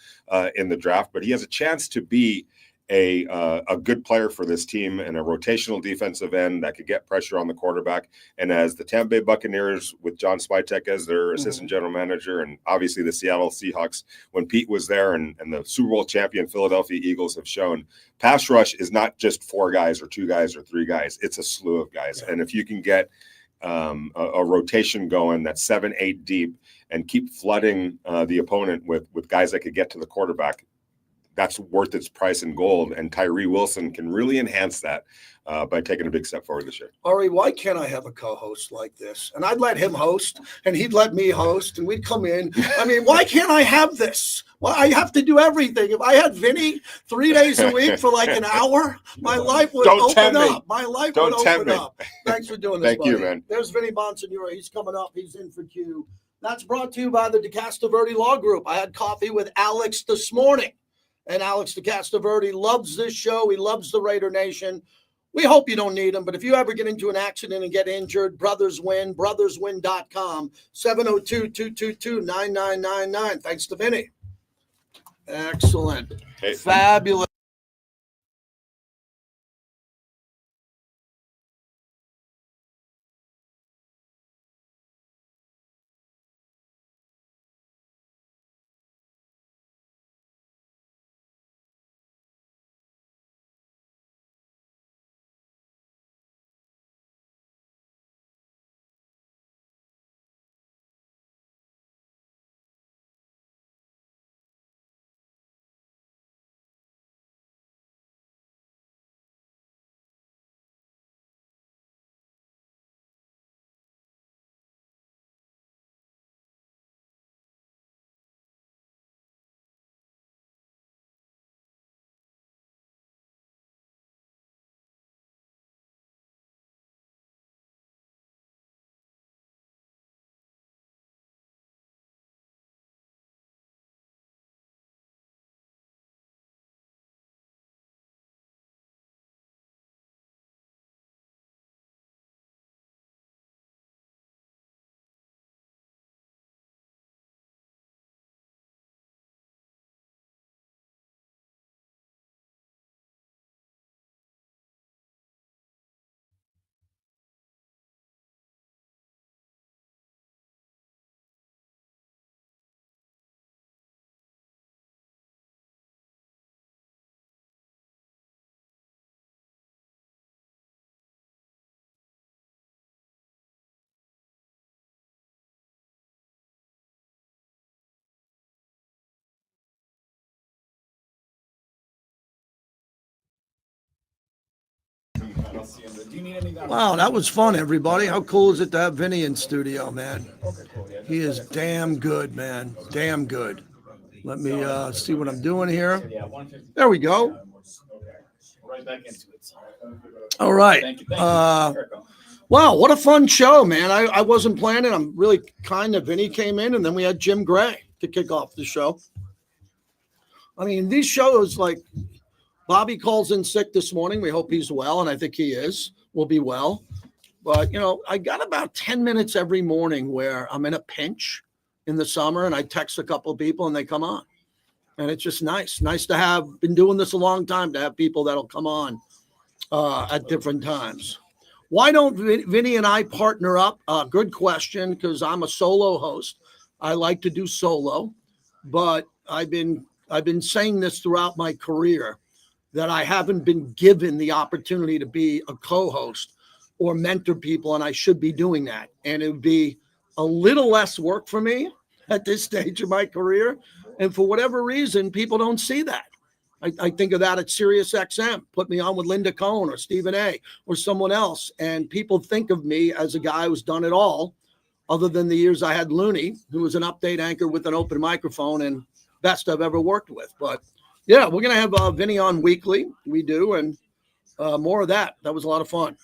in the draft, but he has a chance to be a good player for this team and a rotational defensive end that could get pressure on the quarterback. And as the Tampa Bay Buccaneers with John Spytek as their assistant general manager, and obviously the Seattle Seahawks when Pete was there, and the Super Bowl champion Philadelphia Eagles have shown, pass rush is not just 4 guys or 2 guys or 3 guys. It's a slew of guys. And if you can get a rotation going that's 7, 8 deep and keep flooding the opponent with guys that could get to the quarterback, that's worth its price in gold. And Tyree Wilson can really enhance that by taking a big step forward this year. Ari, why can't I have a co-host like this? And I'd let him host, and he'd let me host, and we'd come in. I mean, why can't I have this? Well, I have to do everything. If I had Vinny 3 days a week for like an hour, my life would open up. My life would open up. Thanks for doing this, Thank you, man. There's Vinnie Bonsignore. He's coming up. He's in for Q. That's brought to you by the DeCastroverde Law Group. I had coffee with Alex this morning. And Alex DeCastroverde loves this show. He loves the Raider Nation. We hope you don't need him, but if you ever get into an accident and get injured, Brothers Win, brotherswin.com, 702-222-9999. Thanks to Vinny. Excellent. Hey, Fabulous. Wow, that was fun, everybody. How cool is it to have Vinny in studio, man? He is damn good, man. Damn good. Let me see what I'm doing here. There we go. Right back into it. All right. Thank you. Wow, what a fun show, man. I wasn't planning. I'm really kind of Vinny came in, and then we had Jim Gray to kick off the show. I mean, these shows, like Bobby calls in sick this morning. We hope he's well, and I think he is. Will be well. But, I got about 10 minutes every morning where I'm in a pinch in the summer, and I text a couple of people, and they come on. And it's just nice. Nice to have, been doing this a long time, to have people that'll come on at different times. Why don't Vinny and I partner up? Good question, because I'm a solo host. I like to do solo, but I've been saying this throughout my career that I haven't been given the opportunity to be a co-host or mentor people, and I should be doing that. And it would be a little less work for me at this stage of my career. And for whatever reason, people don't see that. I think of that at Sirius XM. Put me on with Linda Cohn or Stephen A. or someone else. And people think of me as a guy who's done it all, other than the years I had Looney, who was an update anchor with an open microphone and best I've ever worked with. But yeah, we're going to have Vinnie on weekly. We do. And more of that. That was a lot of fun.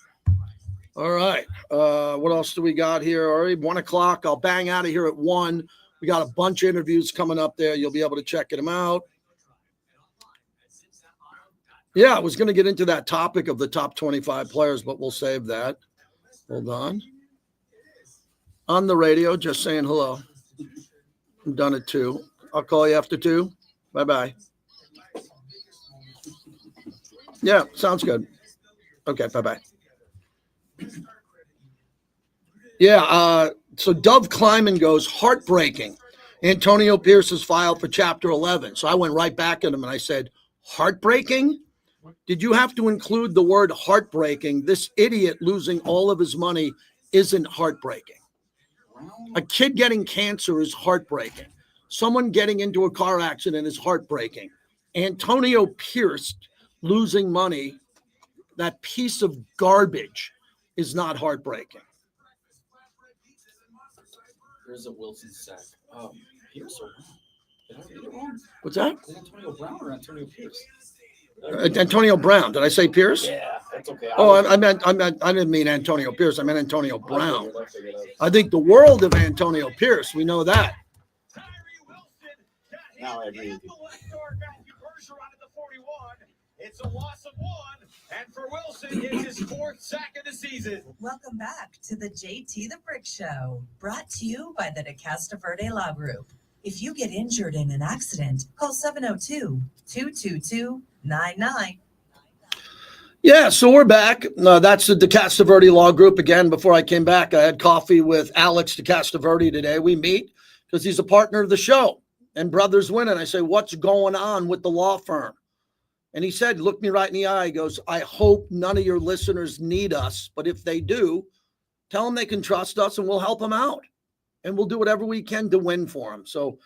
All right. What else do we got here? All right. 1 o'clock. I'll bang out of here at 1. We got a bunch of interviews coming up there. You'll be able to check them out. Yeah, I was going to get into that topic of the top 25 players, but we'll save that. Hold on. On the radio, just saying hello. I'm done at 2. I'll call you after 2. Bye-bye. Yeah, sounds good. Okay, bye-bye. Yeah, so Dove Kleiman goes, heartbreaking. Antonio Pierce is filed for Chapter 11. So I went right back at him and I said, heartbreaking? Did you have to include the word heartbreaking? This idiot losing all of his money isn't heartbreaking. A kid getting cancer is heartbreaking. Someone getting into a car accident is heartbreaking. Antonio Pierce losing money, that piece of garbage, is not heartbreaking. There's a Wilson sack. Pierce or Brown? Did I read it wrong? What's that? Is it Antonio Brown or Antonio Pierce? Antonio Brown. Did I say Pierce? Yeah, that's okay. I didn't mean Antonio Pierce. I meant Antonio Brown. I think the world of Antonio Pierce. We know that. Now I agree with you. It's a loss of 1, and for Wilson, it's his 4th sack of the season. Welcome back to the JT the Brick Show, brought to you by the De Casta Verde Law Group. If you get injured in an accident, call 702-222-99. Yeah, so we're back. That's the De Casta Verde Law Group. Again, before I came back, I had coffee with Alex De Casta Verde today. We meet because he's a partner of the show. And Brothers Win. And I say, what's going on with the law firm? And he said, look me right in the eye. He goes, I hope none of your listeners need us. But if they do, tell them they can trust us and we'll help them out. And we'll do whatever we can to win for him. So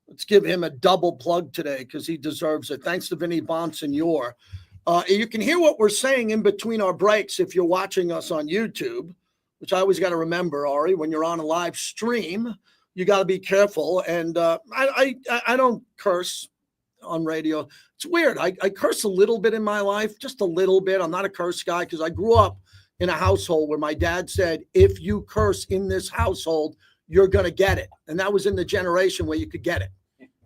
let's give him a double plug today because he deserves it. Thanks to Vinnie Bonsignore. You can hear what we're saying in between our breaks if you're watching us on YouTube, which I always got to remember, Ari, when you're on a live stream, you got to be careful. And I don't curse on radio. It's weird. I curse a little bit in my life, just a little bit. I'm not a curse guy because I grew up in a household where my dad said, if you curse in this household, you're going to get it. And that was in the generation where you could get it.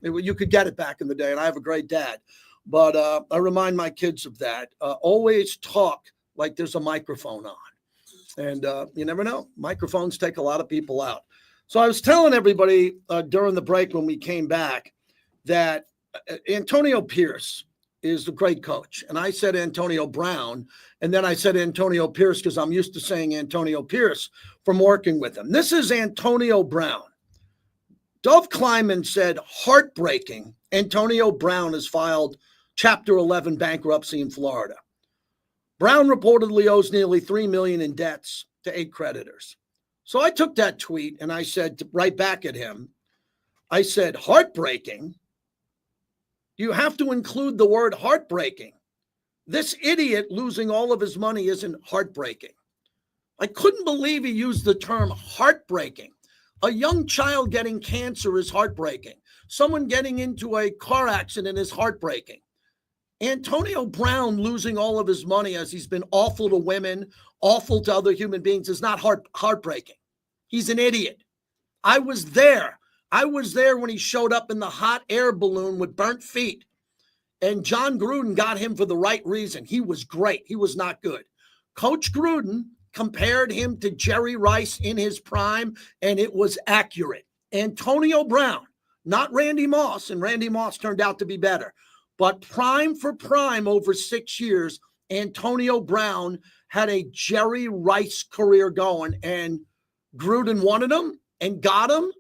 You could get it back in the day. And I have a great dad. But I remind my kids of that. Always talk like there's a microphone on. And you never know. Microphones take a lot of people out. So I was telling everybody during the break when we came back that Antonio Pierce is the great coach. And I said Antonio Brown. And then I said Antonio Pierce because I'm used to saying Antonio Pierce from working with him. This is Antonio Brown. Dove Kleiman said, heartbreaking. Antonio Brown has filed Chapter 11 bankruptcy in Florida. Brown reportedly owes nearly $3 million in debts to 8 creditors. So I took that tweet and I said right back at him, I said, heartbreaking? You have to include the word heartbreaking. This idiot losing all of his money isn't heartbreaking. I couldn't believe he used the term heartbreaking. A young child getting cancer is heartbreaking. Someone getting into a car accident is heartbreaking. Antonio Brown losing all of his money as he's been awful to women, awful to other human beings is not heartbreaking. He's an idiot. I was there. I was there when he showed up in the hot air balloon with burnt feet. And John Gruden got him for the right reason. He was great. He was not good. Coach Gruden compared him to Jerry Rice in his prime, and it was accurate. Antonio Brown, not Randy Moss, and Randy Moss turned out to be better. But prime for prime over 6 years, Antonio Brown had a Jerry Rice career going, and Gruden wanted him and got him.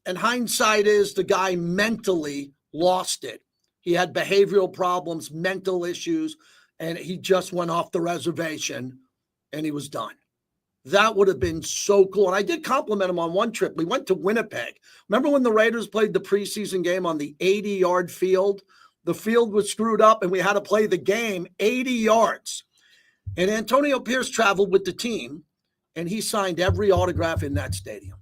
And hindsight is the guy mentally lost it. He had behavioral problems, mental issues, and he just went off the reservation and he was done. That would have been so cool. And I did compliment him on one trip. We went to Winnipeg. Remember when the Raiders played the preseason game on the 80-yard field The field was screwed up, and we had to play the game 80 yards. And Antonio Pierce traveled with the team, and he signed every autograph in that stadium.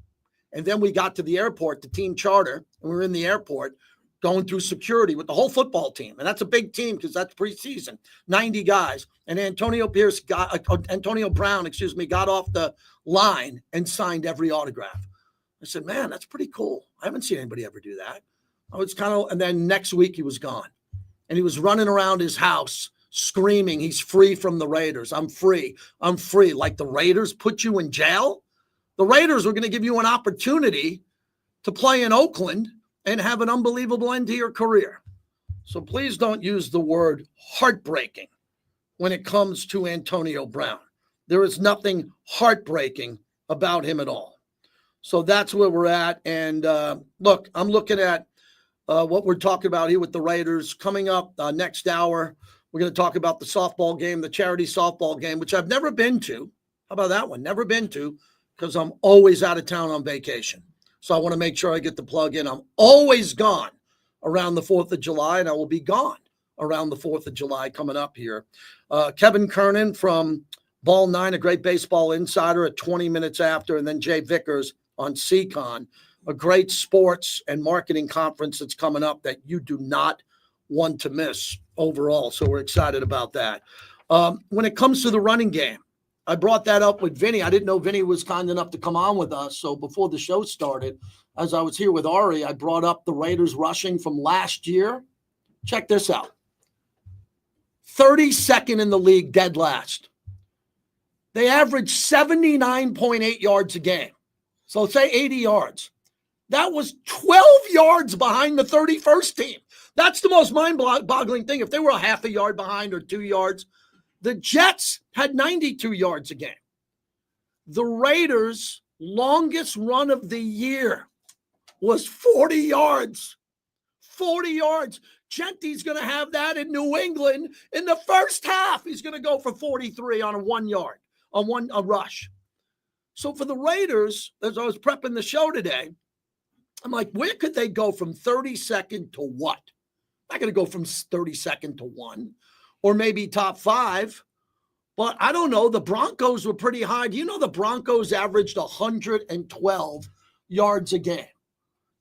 And then we got to the airport, the team charter, and we were in the airport going through security with the whole football team. And that's a big team because that's preseason, 90 guys. And Antonio Brown, got off the line and signed every autograph. I said, man, that's pretty cool. I haven't seen anybody ever do that. And then next week he was gone. And he was running around his house screaming, he's free from the Raiders. I'm free. I'm free. Like the Raiders put you in jail? The Raiders were going to give you an opportunity to play in Oakland and have an unbelievable end to your career. So please don't use the word heartbreaking when it comes to Antonio Brown. There is nothing heartbreaking about him at all. So that's where we're at. And look, I'm looking at what we're talking about here with the Raiders. Coming up next hour, we're going to talk about the softball game, the charity softball game, which I've never been to. How about that one? Never been to, because I'm always out of town on vacation. So I want to make sure I get the plug in. I'm always gone around the 4th of July, and I will be gone around the 4th of July coming up here. Kevin Kernan from Ball 9, a great baseball insider at 20 minutes after, and then Jay Vickers on CCon, a great sports and marketing conference that's coming up that you do not want to miss overall. So we're excited about that. When it comes to the running game, I brought that up with Vinny. I didn't know Vinny was kind enough to come on with us. So before the show started, as I was here with Ari, I brought up the Raiders rushing from last year. Check this out. 32nd in the league, dead last. They averaged 79.8 yards a game. So say 80 yards. That was 12 yards behind the 31st team. That's the most mind-boggling thing. If they were a half a yard behind or 2 yards, the Jets had 92 yards a game. The Raiders' longest run of the year was 40 yards. 40 yards. Gentry's going to have that in New England in the first half. He's going to go for 43 on a 1 yard, a rush. So for the Raiders, as I was prepping the show today, I'm like, where could they go from 32nd to what? I'm not going to go from 32nd to 1 or maybe top 5. But I don't know. The Broncos were pretty high. Do you know the Broncos averaged 112 yards a game?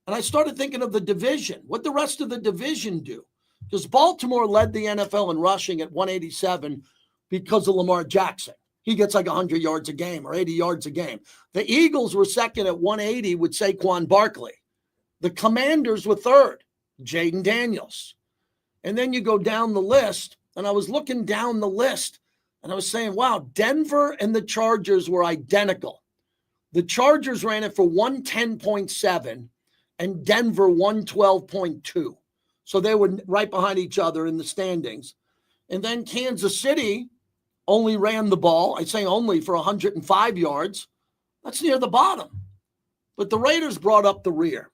And I started thinking of the division. What the rest of the division do? Because Baltimore led the NFL in rushing at 187 because of Lamar Jackson. He gets like 100 yards a game or 80 yards a game. The Eagles were second at 180 with Saquon Barkley. The Commanders were third, Jaden Daniels. And then you go down the list, and I was looking down the list, and I was saying, wow, Denver and the Chargers were identical. The Chargers ran it for 110.7 and Denver 112.2. So they were right behind each other in the standings. And then Kansas City only ran the ball, I say only, for 105 yards. That's near the bottom. But the Raiders brought up the rear.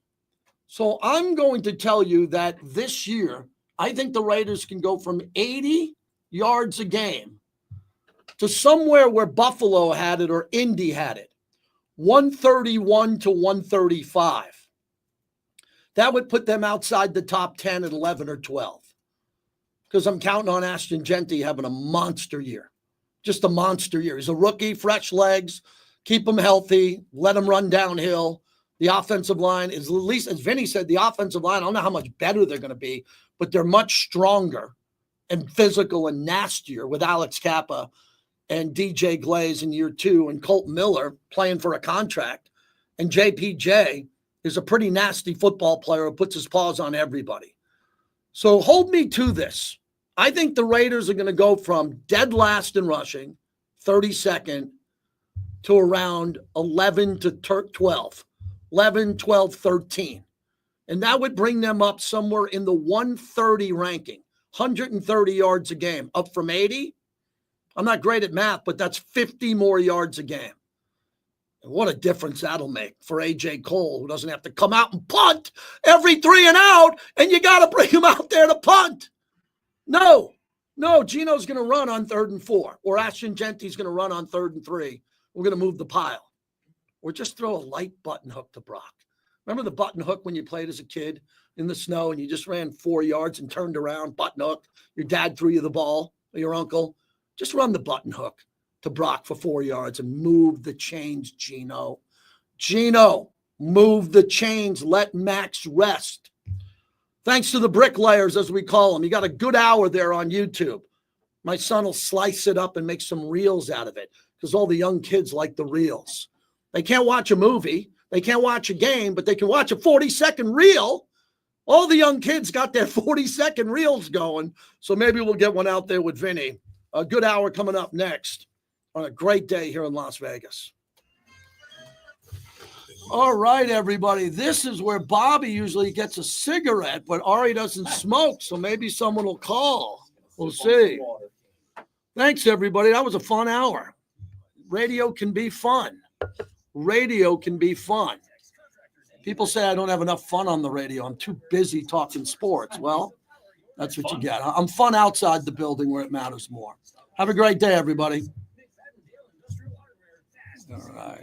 So I'm going to tell you that this year, I think the Raiders can go from 80 yards a game to somewhere where Buffalo had it or Indy had it, 131 to 135. That would put them outside the top 10 at 11 or 12. Because I'm counting on Ashton Jeanty having a monster year. Just a monster year. He's a rookie, fresh legs, keep him healthy, let him run downhill. The offensive line is, at least as Vinny said, the offensive line, I don't know how much better they're going to be, but they're much stronger and physical and nastier with Alex Kappa and DJ Glaze in year 2 and Colt Miller playing for a contract. And JPJ is a pretty nasty football player who puts his paws on everybody. So hold me to this. I think the Raiders are going to go from dead last in rushing, 32nd, to around 11 to 12. 11, 12, 13. And that would bring them up somewhere in the 130 ranking, 130 yards a game, up from 80. I'm not great at math, but that's 50 more yards a game. And what a difference that'll make for A.J. Cole, who doesn't have to come out and punt every 3 and out, and you got to bring him out there to punt. No, Gino's going to run on 3rd and 4, or Ashton Jeanty's going to run on 3rd and 3. We're going to move the pile. Or just throw a light button hook to Brock. Remember the button hook when you played as a kid? in the snow and you just ran 4 yards and turned around, button hook. Your dad threw you the ball, or your uncle. Just run the button hook to Brock for 4 yards and move the chains, Gino. Gino, move the chains. Let Max rest. Thanks to the bricklayers, as we call them. You got a good hour there on YouTube. My son will slice it up and make some reels out of it because all the young kids like the reels. They can't watch a movie. They can't watch a game, but they can watch a 40-second reel. All the young kids got their 40-second reels going. So maybe we'll get one out there with Vinny. A good hour coming up next on a great day here in Las Vegas. All right, everybody. This is where Bobby usually gets a cigarette, but Ari doesn't smoke, so maybe someone will call. We'll see. Thanks, everybody. That was a fun hour. Radio can be fun. Radio can be fun. People say I don't have enough fun on the radio. I'm too busy talking sports. Well, that's what you get. I'm fun outside the building where it matters more. Have a great day, everybody. All right.